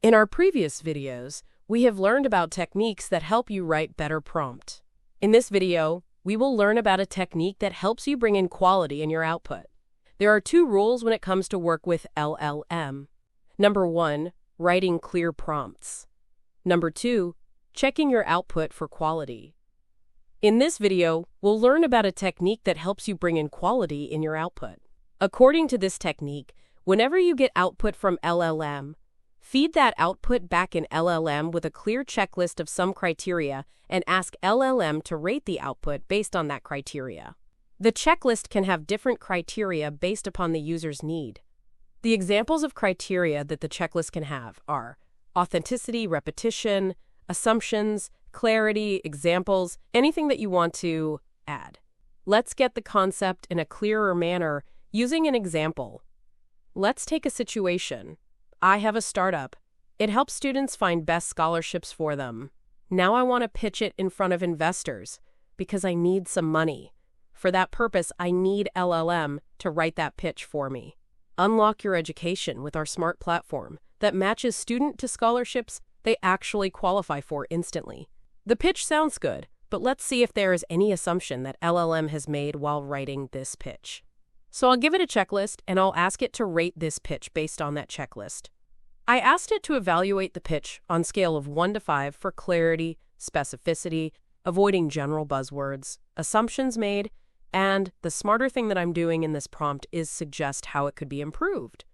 In our previous videos, we have learned about techniques that help you write better prompt. In this video, we will learn about a technique that helps you bring in quality in your output. There are two rules when it comes to work with LLM. Number 1, writing clear prompts. Number 2, checking your output for quality. In this video, we'll learn about a technique that helps you bring in quality in your output. According to this technique, whenever you get output from LLM, feed that output back in LLM with a clear checklist of some criteria and ask LLM to rate the output based on that criteria. The checklist can have different criteria based upon the user's need. The examples of criteria that the checklist can have are authenticity, repetition, assumptions, clarity, examples, anything that you want to add. Let's get the concept in a clearer manner using an example. Let's take a situation. I have a startup. It helps students find best scholarships for them. Now I want to pitch it in front of investors because I need some money. For that purpose, I need LLM to write that pitch for me. Unlock your education with our smart platform that matches student to scholarships they actually qualify for instantly. The pitch sounds good, but let's see if there is any assumption that LLM has made while writing this pitch. So I'll give it a checklist and I'll ask it to rate this pitch based on that checklist. I asked it to evaluate the pitch on scale of 1 to 5 for clarity, specificity, avoiding general buzzwords, assumptions made, and the smarter thing that I'm doing in this prompt is suggest how it could be improved.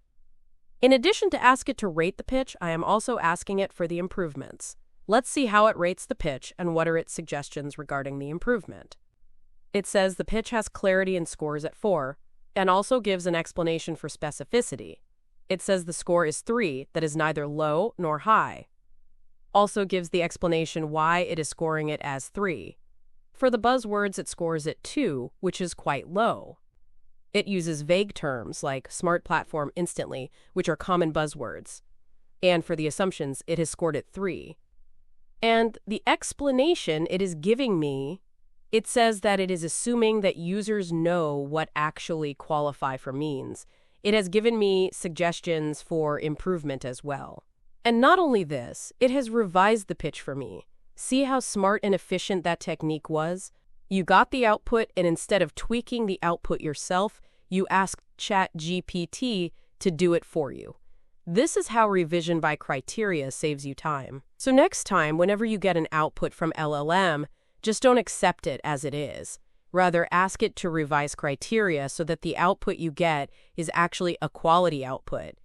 In addition to ask it to rate the pitch, I am also asking it for the improvements. Let's see how it rates the pitch and what are its suggestions regarding the improvement. It says the pitch has clarity and scores at 4, and also gives an explanation for specificity. It says the score is 3, that is neither low nor high. Also gives the explanation why it is scoring it as 3. For the buzzwords, it scores at 2, which is quite low. It uses vague terms like smart platform instantly, which are common buzzwords. And for the assumptions, it has scored at 3. And the explanation it is giving me, it says that it is assuming that users know what actually qualify for means. It has given me suggestions for improvement as well. And not only this, it has revised the pitch for me. See how smart and efficient that technique was? You got the output, and instead of tweaking the output yourself, you asked ChatGPT to do it for you. This is how revision by criteria saves you time. So next time, whenever you get an output from LLM, just don't accept it as it is. Rather, ask it to revise criteria so that the output you get is actually a quality output.